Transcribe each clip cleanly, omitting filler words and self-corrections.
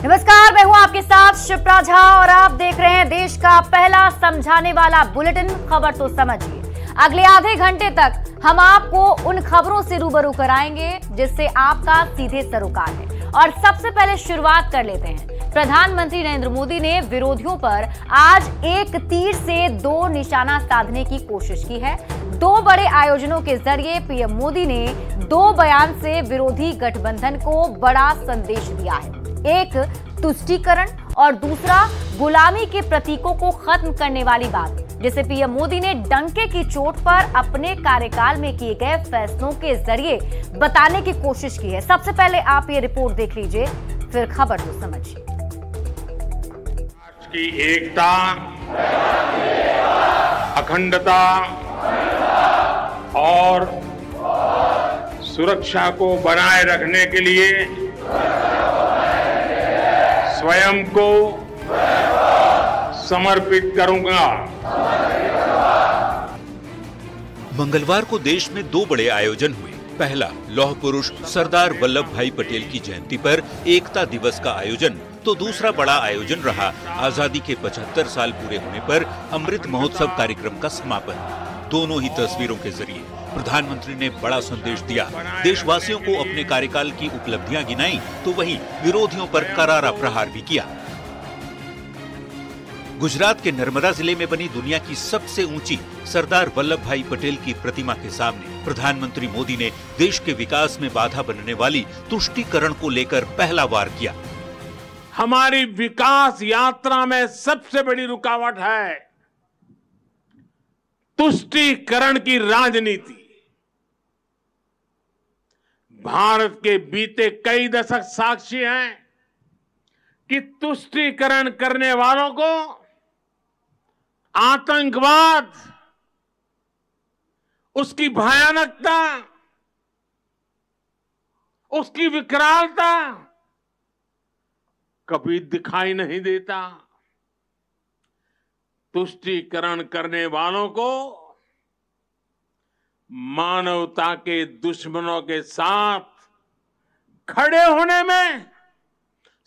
नमस्कार, मैं हूं आपके साथ शिप्रा झा और आप देख रहे हैं देश का पहला समझाने वाला बुलेटिन। खबर तो समझिए। अगले आधे घंटे तक हम आपको उन खबरों से रूबरू कराएंगे जिससे आपका सीधे सरोकार है। और सबसे पहले शुरुआत कर लेते हैं। प्रधानमंत्री नरेंद्र मोदी ने विरोधियों पर आज एक तीर से दो निशाना साधने की कोशिश की है। दो बड़े आयोजनों के जरिए पीएम मोदी ने दो बयान से विरोधी गठबंधन को बड़ा संदेश दिया है। एक तुष्टीकरण और दूसरा गुलामी के प्रतीकों को खत्म करने वाली बात, जिसे पीएम मोदी ने डंके की चोट पर अपने कार्यकाल में किए गए फैसलों के जरिए बताने की कोशिश की है। सबसे पहले आप ये रिपोर्ट देख लीजिए, फिर खबर को समझिए। राष्ट्र की एकता, अखंडता और सुरक्षा को बनाए रखने के लिए स्वयं को समर्पित करूंगा। मंगलवार को देश में दो बड़े आयोजन हुए। पहला, लौह पुरुष सरदार वल्लभ भाई पटेल की जयंती पर एकता दिवस का आयोजन, तो दूसरा बड़ा आयोजन रहा आजादी के 75 साल पूरे होने पर अमृत महोत्सव कार्यक्रम का समापन। दोनों ही तस्वीरों के जरिए प्रधानमंत्री ने बड़ा संदेश दिया। देशवासियों को अपने कार्यकाल की उपलब्धियां गिनाई, तो वहीं विरोधियों पर करारा प्रहार भी किया। गुजरात के नर्मदा जिले में बनी दुनिया की सबसे ऊंची सरदार वल्लभ भाई पटेल की प्रतिमा के सामने प्रधानमंत्री मोदी ने देश के विकास में बाधा बनने वाली तुष्टीकरण को लेकर पहला वार किया। हमारी विकास यात्रा में सबसे बड़ी रुकावट है तुष्टीकरण की राजनीति। भारत के बीते कई दशक साक्षी हैं कि तुष्टीकरण करने वालों को आतंकवाद, उसकी भयानकता, उसकी विकरालता कभी दिखाई नहीं देता। तुष्टीकरण करने वालों को मानवता के दुश्मनों के साथ खड़े होने में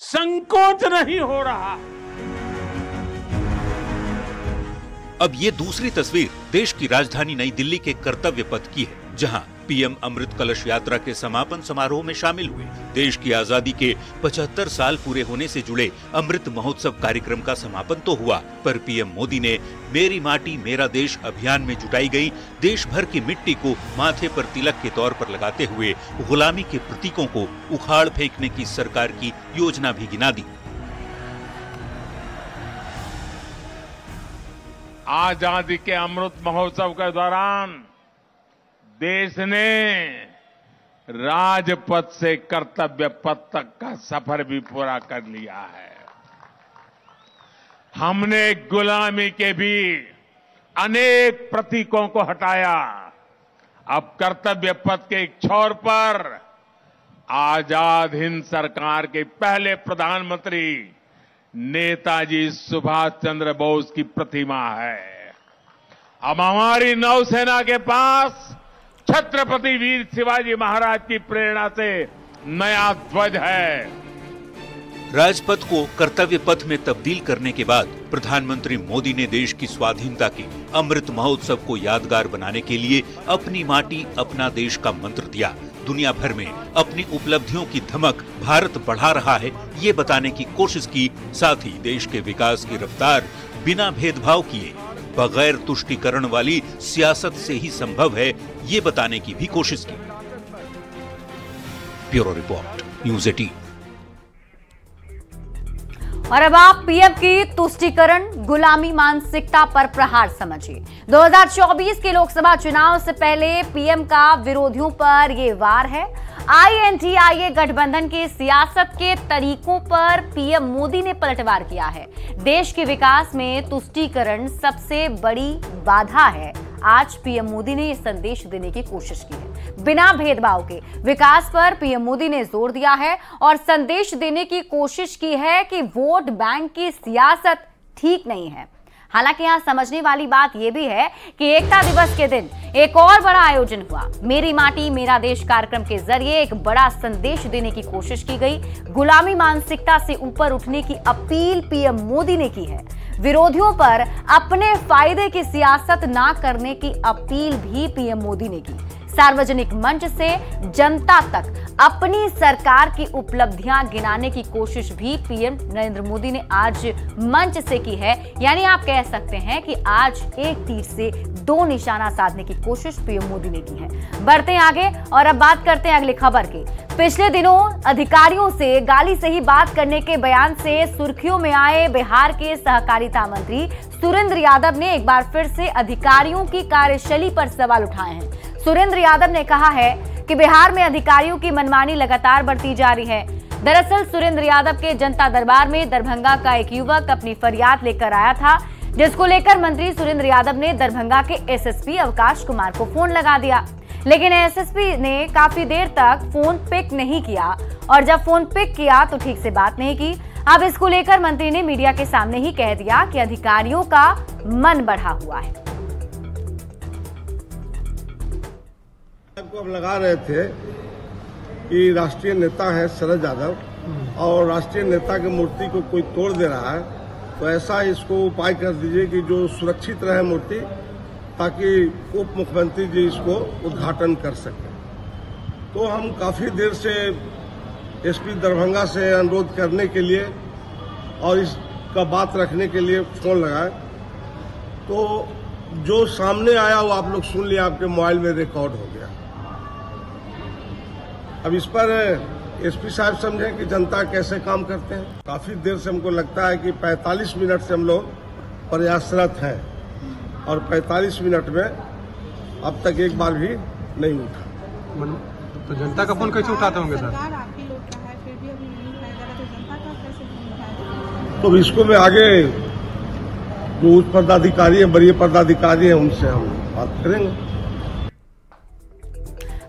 संकोच नहीं हो रहा। अब ये दूसरी तस्वीर देश की राजधानी नई दिल्ली के कर्तव्य पथ की है, जहां पीएम अमृत कलश यात्रा के समापन समारोह में शामिल हुए। देश की आजादी के 75 साल पूरे होने से जुड़े अमृत महोत्सव कार्यक्रम का समापन तो हुआ, पर पीएम मोदी ने मेरी माटी मेरा देश अभियान में जुटाई गई देश भर की मिट्टी को माथे पर तिलक के तौर पर लगाते हुए गुलामी के प्रतीकों को उखाड़ फेंकने की सरकार की योजना भी गिना दी। आजादी के अमृत महोत्सव के दौरान देश ने राजपथ से कर्तव्य पथ तक का सफर भी पूरा कर लिया है। हमने गुलामी के भी अनेक प्रतीकों को हटाया। अब कर्तव्य पथ के एक छोर पर आजाद हिंद सरकार के पहले प्रधानमंत्री नेताजी सुभाष चंद्र बोस की प्रतिमा है। अब हमारी नौसेना के पास छत्रपति वीर शिवाजी महाराज की प्रेरणा से नया ध्वज है। राजपथ को कर्तव्य पथ में तब्दील करने के बाद प्रधानमंत्री मोदी ने देश की स्वाधीनता के अमृत महोत्सव को यादगार बनाने के लिए अपनी माटी अपना देश का मंत्र दिया। दुनिया भर में अपनी उपलब्धियों की धमक भारत बढ़ा रहा है, ये बताने की कोशिश की। साथ ही देश के विकास की रफ्तार बिना भेदभाव किए, बगैर तुष्टीकरण वाली सियासत से ही संभव है, ये बताने की भी कोशिश की। Bureau report, news 18। और अब आप पीएम की तुष्टीकरण गुलामी मानसिकता पर प्रहार समझिए। 2024 के लोकसभा चुनाव से पहले पीएम का विरोधियों पर ये वार है। INDIA गठबंधन के सियासत के तरीकों पर पीएम मोदी ने पलटवार किया है। देश के विकास में तुष्टीकरण सबसे बड़ी बाधा है। आज पीएम मोदी ने यह संदेश देने की कोशिश की है। बिना भेदभाव के विकास पर पीएम मोदी ने जोर दिया है और संदेश देने की कोशिश की है कि वोट बैंक की सियासत ठीक नहीं है। हालांकि यहाँ समझने वाली बात यह भी है कि एकता दिवस के दिन एक और बड़ा आयोजन हुआ। मेरी माटी मेरा देश कार्यक्रम के जरिए एक बड़ा संदेश देने की कोशिश की गई। गुलामी मानसिकता से ऊपर उठने की अपील पीएम मोदी ने की है। विरोधियों पर अपने फायदे की सियासत ना करने की अपील भी पीएम मोदी ने की। सार्वजनिक मंच से जनता तक अपनी सरकार की उपलब्धियां गिनाने की कोशिश भी पीएम नरेंद्र मोदी ने आज मंच से की है। यानी आप कह सकते हैं कि आज एक तीर से दो निशाना साधने की कोशिश पीएम मोदी ने की है। बढ़ते हैं आगे और अब बात करते हैं अगली खबर की। पिछले दिनों अधिकारियों से गाली से ही बात करने के बयान से सुर्खियों में आए बिहार के सहकारिता मंत्री सुरेंद्र यादव ने एक बार फिर से अधिकारियों की कार्यशैली पर सवाल उठाए हैं। सुरेंद्र यादव ने कहा है कि बिहार में अधिकारियों की मनमानी लगातार बढ़ती जा रही है। दरअसल सुरेंद्र यादव के जनता दरबार में दरभंगा का एक युवक अपनी फरियाद लेकर आया था, जिसको लेकर मंत्री सुरेंद्र यादव ने दरभंगा के एसएसपी अवकाश कुमार को फोन लगा दिया, लेकिन एसएसपी ने काफी देर तक फोन पिक नहीं किया और जब फोन पिक किया तो ठीक से बात नहीं की। अब इसको लेकर मंत्री ने मीडिया के सामने ही कह दिया कि अधिकारियों का मन बढ़ा हुआ है। को हम लगा रहे थे कि राष्ट्रीय नेता है शरद यादव और राष्ट्रीय नेता की मूर्ति को कोई तोड़ दे रहा है, तो ऐसा इसको उपाय कर दीजिए कि जो सुरक्षित रहे मूर्ति, ताकि उप मुख्यमंत्री जी इसको उद्घाटन कर सकें। तो हम काफी देर से एसपी दरभंगा से अनुरोध करने के लिए और इसका बात रखने के लिए फोन लगाए, तो जो सामने आया वो आप लोग सुन लिया, आपके मोबाइल में रिकॉर्ड हो गया। अब इस पर एसपी साहब समझें कि जनता कैसे काम करते हैं। काफी देर से हमको लगता है कि 45 मिनट से हम लोग प्रयासरत हैं और 45 मिनट में अब तक एक बार भी नहीं उठा। तो जनता का फोन कैसे उठाते होंगे सर? तो इसको मैं आगे जो उच्च पदाधिकारी है, वरीय पदाधिकारी है, उनसे हम बात करेंगे।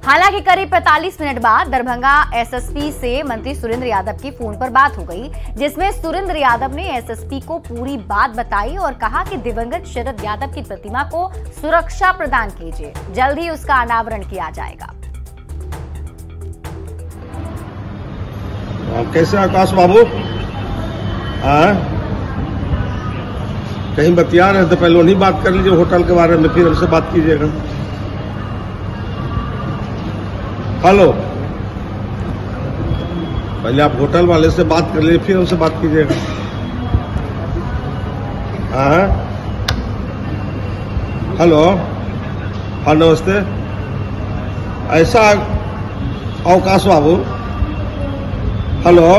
हालांकि करीब 45 मिनट बाद दरभंगा एसएसपी से मंत्री सुरेंद्र यादव की फोन पर बात हो गई, जिसमें सुरेंद्र यादव ने एसएसपी को पूरी बात बताई और कहा कि दिवंगत शरद यादव की प्रतिमा को सुरक्षा प्रदान कीजिए, जल्द ही उसका अनावरण किया जाएगा। कैसे आकाश बाबू? कहीं बतिया रहे तो पहले नहीं बात कर लीजिए होटल के बारे में, फिर हमसे बात कीजिएगा। हेलो, पहले आप होटल वाले से बात कर लीजिए, फिर हमसे बात कीजिएगा। हेलो, हाँ नमस्ते। ऐसा अवकाश बाबू, हेलो,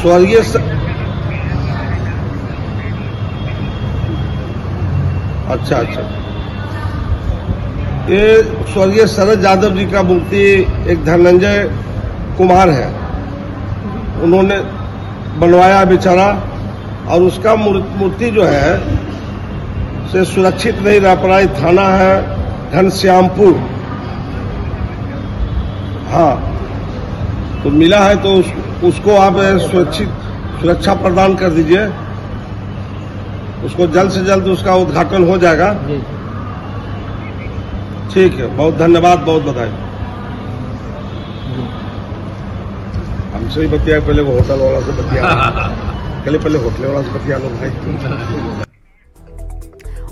स्वर्गीय अच्छा, ये स्वर्गीय शरद यादव जी का मूर्ति एक धनंजय कुमार है, उन्होंने बनवाया बेचारा, और उसका मूर्ति जो है से सुरक्षित नहीं रह पा रहा। थाना है घनश्यामपुर, हाँ, तो मिला है तो उसको आप सुरक्षा प्रदान कर दीजिए, उसको जल्द से जल्द उसका उद्घाटन हो जाएगा। ठीक है, बहुत धन्यवाद, बहुत बधाई। हमसे ही बतिया, पहले वो होटल वाला से बतिया, पहले होटल वाला से बतिया लो भाई।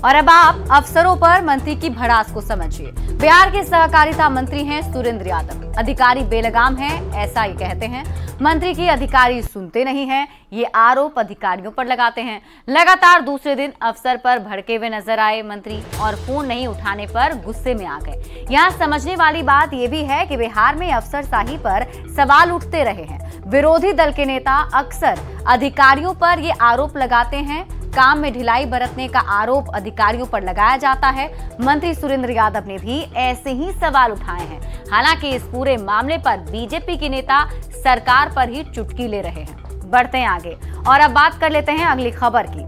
और अब आप अफसरों पर मंत्री की भड़ास को समझिए। बिहार के सहकारिता मंत्री हैं सुरेंद्र यादव, अधिकारी बेलगाम हैं, ऐसा ही कहते हैं। मंत्री की अधिकारी सुनते नहीं हैं, ये आरोप अधिकारियों पर लगाते हैं। लगातार दूसरे दिन अफसर पर भड़के हुए नजर आए मंत्री और फोन नहीं उठाने पर गुस्से में आ गए। यहाँ समझने वाली बात यह भी है कि बिहार में अफसरशाही पर सवाल उठते रहे हैं। विरोधी दल के नेता अक्सर अधिकारियों पर ये आरोप लगाते हैं, काम में ढिलाई बरतने का आरोप अधिकारियों पर लगाया जाता है। मंत्री सुरेंद्र यादव ने भी ऐसे ही सवाल उठाए हैं। हालांकि इस पूरे मामले पर बीजेपी के नेता सरकार पर ही चुटकी ले रहे हैं। बढ़ते हैं आगे और अब बात कर लेते हैं अगली खबर की।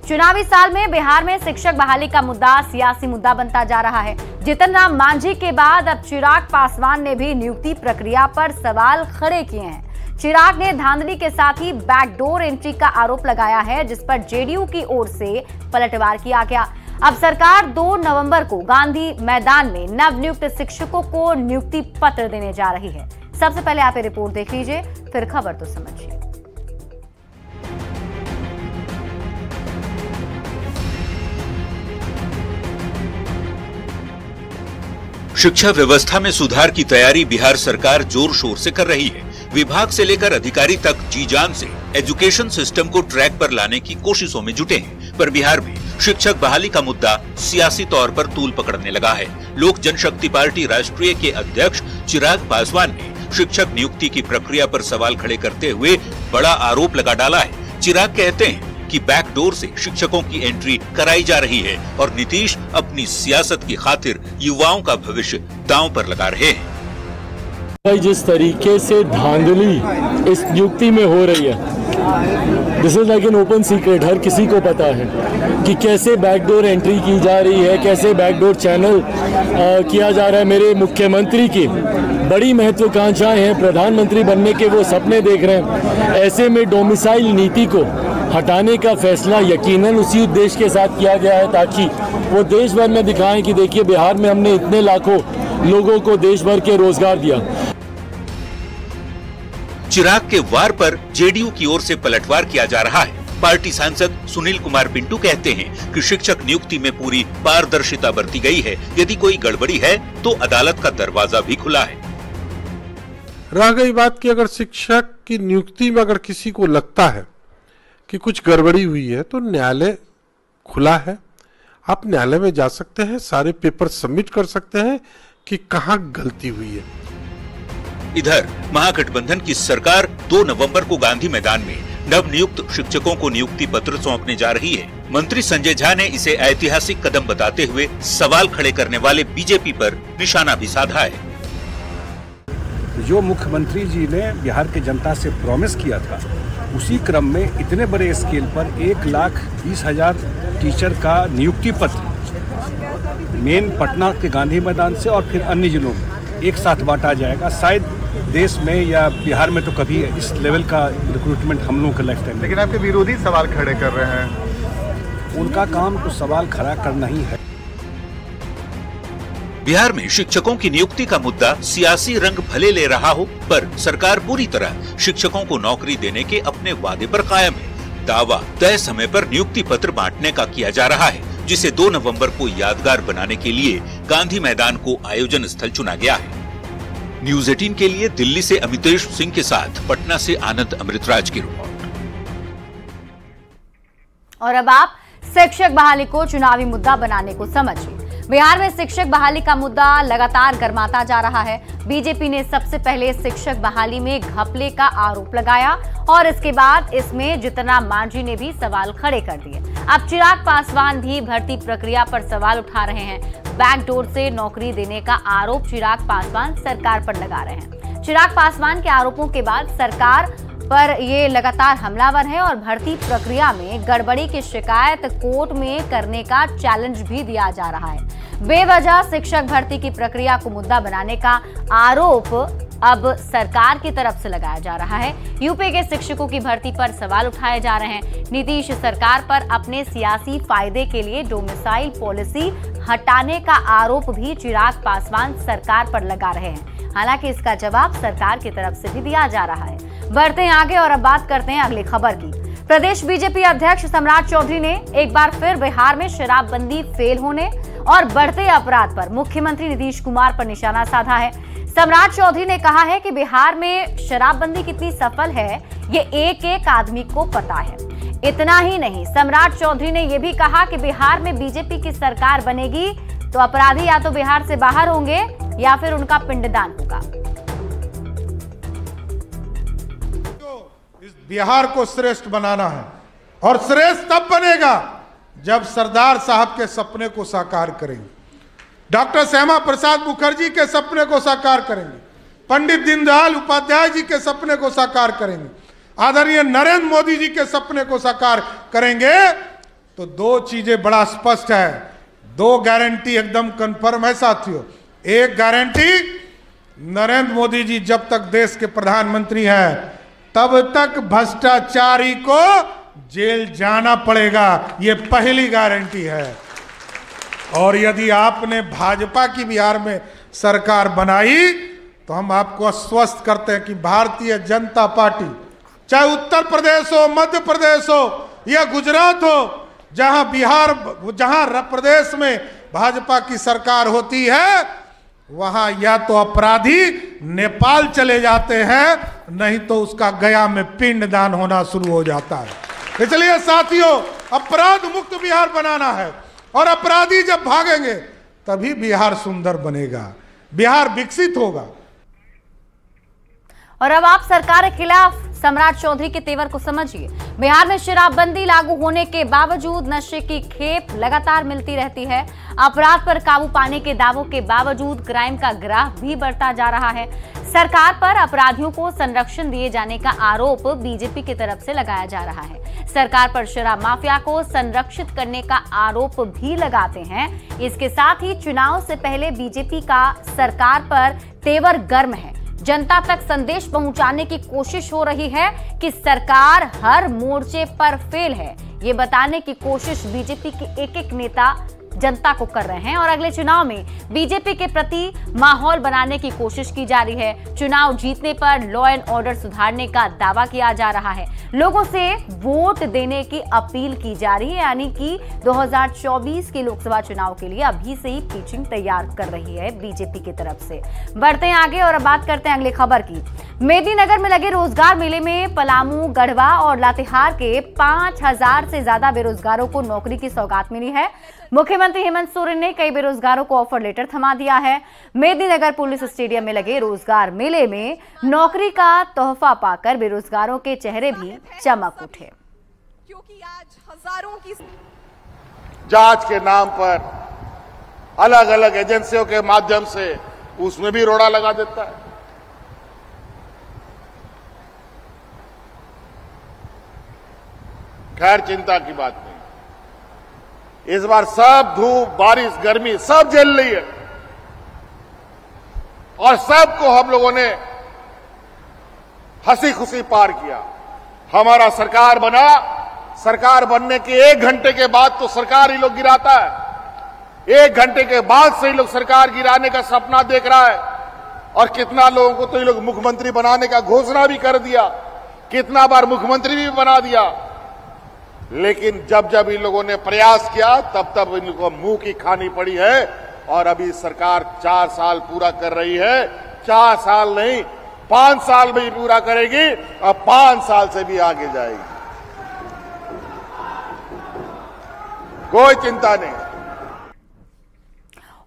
चुनावी साल में बिहार में शिक्षक बहाली का मुद्दा सियासी मुद्दा बनता जा रहा है। जीतन राम मांझी के बाद अब चिराग पासवान ने भी नियुक्ति प्रक्रिया पर सवाल खड़े किए हैं। चिराग ने धांधली के साथ ही बैकडोर एंट्री का आरोप लगाया है, जिस पर जेडीयू की ओर से पलटवार किया गया। अब सरकार 2 नवंबर को गांधी मैदान में नवनियुक्त शिक्षकों को नियुक्ति पत्र देने जा रही है। सबसे पहले आप ये रिपोर्ट देख लीजिए, फिर खबर तो समझिए। शिक्षा व्यवस्था में सुधार की तैयारी बिहार सरकार जोर शोर से कर रही है। विभाग से लेकर अधिकारी तक जी जान से एजुकेशन सिस्टम को ट्रैक पर लाने की कोशिशों में जुटे हैं, पर बिहार में शिक्षक बहाली का मुद्दा सियासी तौर पर तूल पकड़ने लगा है। लोक जनशक्ति पार्टी राष्ट्रीय के अध्यक्ष चिराग पासवान ने शिक्षक नियुक्ति की प्रक्रिया पर सवाल खड़े करते हुए बड़ा आरोप लगा डाला है। चिराग कहते हैं कि बैकडोर से शिक्षकों की एंट्री कराई जा रही है और नीतीश अपनी सियासत की खातिर युवाओं का भविष्य दांव पर लगा रहे हैं। जिस तरीके से धांधली इस नियुक्ति में हो रही है, this is like an open secret, हर किसी को पता है कि कैसे बैकडोर एंट्री की जा रही है, कैसे बैकडोर चैनल किया जा रहा है। मेरे मुख्यमंत्री की बड़ी महत्वाकांक्षाएं हैं, प्रधानमंत्री बनने के वो सपने देख रहे हैं। ऐसे में डोमिसाइल नीति को हटाने का फैसला यकीनन उसी उद्देश्य के साथ किया गया है, ताकि वो देश भर में दिखाएं कि देखिए बिहार में हमने इतने लाखों लोगों को देश भर के रोजगार दिया। चिराग के वार पर जेडीयू की ओर से पलटवार किया जा रहा है। पार्टी सांसद सुनील कुमार पिंटू कहते हैं कि शिक्षक नियुक्ति में पूरी पारदर्शिता बरती गई है। यदि कोई गड़बड़ी है तो अदालत का दरवाजा भी खुला है। रह गई बात कि अगर शिक्षक की नियुक्ति में अगर किसी को लगता है कि कुछ गड़बड़ी हुई है तो न्यायालय खुला है, आप न्यायालय में जा सकते हैं, सारे पेपर सबमिट कर सकते हैं कि कहां गलती हुई है। इधर महागठबंधन की सरकार 2 नवंबर को गांधी मैदान में नवनियुक्त शिक्षकों को नियुक्ति पत्र सौंपने जा रही है। मंत्री संजय झा ने इसे ऐतिहासिक कदम बताते हुए सवाल खड़े करने वाले बीजेपी पर निशाना भी साधा है। जो मुख्यमंत्री जी ने बिहार की जनता से प्रॉमिस किया था, उसी क्रम में इतने बड़े स्केल पर 1,20,000 टीचर का नियुक्ति पत्र मेन पटना के गांधी मैदान से और फिर अन्य जिलों में एक साथ बांटा जाएगा। शायद देश में या बिहार में तो कभी इस लेवल का रिक्रूटमेंट हम लोगों का लाइफ टाइम। लेकिन आपके विरोधी सवाल खड़े कर रहे हैं। उनका काम तो सवाल खड़ा करना ही है। बिहार में शिक्षकों की नियुक्ति का मुद्दा सियासी रंग भले ले रहा हो, पर सरकार पूरी तरह शिक्षकों को नौकरी देने के अपने वादे पर कायम है। दावा तय समय पर नियुक्ति पत्र बांटने का किया जा रहा है, जिसे 2 नवंबर को यादगार बनाने के लिए गांधी मैदान को आयोजन स्थल चुना गया है। न्यूज़ 18 के लिए दिल्ली से अमितेश सिंह के साथ पटना से आनंद अमृतराज की रिपोर्ट। और अब आप शिक्षक बहाली को चुनावी मुद्दा बनाने को समझिए। बिहार में शिक्षक बहाली का मुद्दा लगातार गर्माता जा रहा है। बीजेपी ने सबसे पहले शिक्षक बहाली में घपले का आरोप लगाया और इसके बाद इसमें जितना मांझी ने भी सवाल खड़े कर दिए। अब चिराग पासवान भी भर्ती प्रक्रिया पर सवाल उठा रहे हैं। बैकडोर से नौकरी देने का आरोप चिराग पासवान सरकार पर लगा रहे हैं। चिराग पासवान के आरोपों के बाद सरकार पर ये लगातार हमलावर है और भर्ती प्रक्रिया में गड़बड़ी की शिकायत कोर्ट में करने का चैलेंज भी दिया जा रहा है। बेवजह शिक्षक भर्ती की प्रक्रिया को मुद्दा बनाने का आरोप अब सरकार की तरफ से लगाया जा रहा है। यूपी के शिक्षकों की भर्ती पर सवाल उठाए जा रहे हैं। नीतीश सरकार पर अपने सियासी फायदे के लिए डोमिसाइल पॉलिसी हटाने का आरोप भी चिराग पासवान सरकार पर लगा रहे हैं। हालांकि इसका जवाब सरकार की तरफ से भी दिया जा रहा है। बढ़ते हैं आगे और अब बात करते हैं अगली खबर की। प्रदेश बीजेपी अध्यक्ष सम्राट चौधरी ने एक बार फिर बिहार में शराबबंदी फेल होने और बढ़ते अपराध पर मुख्यमंत्री नीतीश कुमार पर निशाना साधा है। सम्राट चौधरी ने कहा है कि बिहार में शराबबंदी कितनी सफल है ये एक एक आदमी को पता है। इतना ही नहीं, सम्राट चौधरी ने यह भी कहा कि बिहार में बीजेपी की सरकार बनेगी तो अपराधी या तो बिहार से बाहर होंगे या फिर उनका पिंडदान होगा। इस बिहार को श्रेष्ठ बनाना है और श्रेष्ठ तब बनेगा जब सरदार साहब के सपने को साकार करेंगे, डॉक्टर श्यामा प्रसाद मुखर्जी के सपने को साकार करेंगे, पंडित दीनदयाल उपाध्याय जी के सपने को साकार करेंगे, आदरणीय नरेंद्र मोदी जी के सपने को साकार करेंगे, तो दो चीजें बड़ा स्पष्ट है, दो गारंटी एकदम कंफर्म है साथियों। एक गारंटी, नरेंद्र मोदी जी जब तक देश के प्रधानमंत्री हैं तब तक भ्रष्टाचारी को जेल जाना पड़ेगा, ये पहली गारंटी है। और यदि आपने भाजपा की बिहार में सरकार बनाई तो हम आपको आश्वस्त करते हैं कि भारतीय जनता पार्टी, चाहे उत्तर प्रदेश हो, मध्य प्रदेश हो या गुजरात हो, जहां प्रदेश में भाजपा की सरकार होती है, वहां या तो अपराधी नेपाल चले जाते हैं, नहीं तो उसका गया में पिंडदान होना शुरू हो जाता है। इसलिए साथियों, अपराध मुक्त बिहार बनाना है और अपराधी जब भागेंगे तभी बिहार सुंदर बनेगा, बिहार विकसित होगा। और अब आप सरकार के खिलाफ सम्राट चौधरी के तेवर को समझिए। बिहार में शराबबंदी लागू होने के बावजूद नशे की खेप लगातार मिलती रहती है। अपराध पर काबू पाने के दावों के बावजूद क्राइम का ग्राफ भी बढ़ता जा रहा है। सरकार पर अपराधियों को संरक्षण दिए जाने का आरोप बीजेपी की तरफ से लगाया जा रहा है। सरकार पर शराब माफिया को संरक्षित करने का आरोप भी लगाते हैं। इसके साथ ही चुनाव से पहले बीजेपी का सरकार पर तेवर गर्म है। जनता तक संदेश पहुंचाने की कोशिश हो रही है कि सरकार हर मोर्चे पर फेल है। ये बताने की कोशिश बीजेपी के एक नेता जनता को कर रहे हैं और अगले चुनाव में बीजेपी के प्रति माहौल बनाने की कोशिश की जा रही है। चुनाव जीतने पर लॉ एंड ऑर्डर सुधारने का दावा किया जा रहा है। लोगों से वोट देने की अपील की जा रही है, यानी कि 2024 के लोकसभा चुनाव के लिए अभी से ही पिचिंग तैयार कर रही है बीजेपी की तरफ से। बढ़ते हैं आगे और अब बात करते हैं अगली खबर की। मेदिनीनगर में लगे रोजगार मेले में पलामू, गढ़वा और लातेहार के 5000 से ज्यादा बेरोजगारों को नौकरी की सौगात मिली है। मुख्यमंत्री हेमंत सोरेन ने कई बेरोजगारों को ऑफर लेटर थमा दिया है। मेदिनीनगर पुलिस स्टेडियम में लगे रोजगार मेले में नौकरी का तोहफा पाकर बेरोजगारों के चेहरे भी चमक उठे। क्योंकि आज हजारों की जांच के नाम पर अलग अलग एजेंसियों के माध्यम से उसमें भी रोड़ा लगा देता है। खैर, चिंता की बात नहीं। इस बार सब धूप, बारिश, गर्मी सब झेल रही है और सबको हम लोगों ने हंसी खुशी पार किया। हमारा सरकार बना, सरकार बनने के 1 घंटे के बाद तो सरकार ही लोग गिराता है। 1 घंटे के बाद से ही लोग सरकार गिराने का सपना देख रहा है और कितना लोगों को तो ये लोग मुख्यमंत्री बनाने का घोषणा भी कर दिया, कितना बार मुख्यमंत्री भी बना दिया। लेकिन जब जब इन लोगों ने प्रयास किया तब तब इनको मुंह की खानी पड़ी है और अभी सरकार 4 साल पूरा कर रही है। 4 साल नहीं, 5 साल में ही पूरा करेगी और 5 साल से भी आगे जाएगी। कोई चिंता नहीं।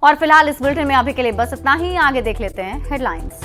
और फिलहाल इस बुलेटिन में अभी के लिए बस इतना ही। आगे देख लेते हैं हेडलाइंस।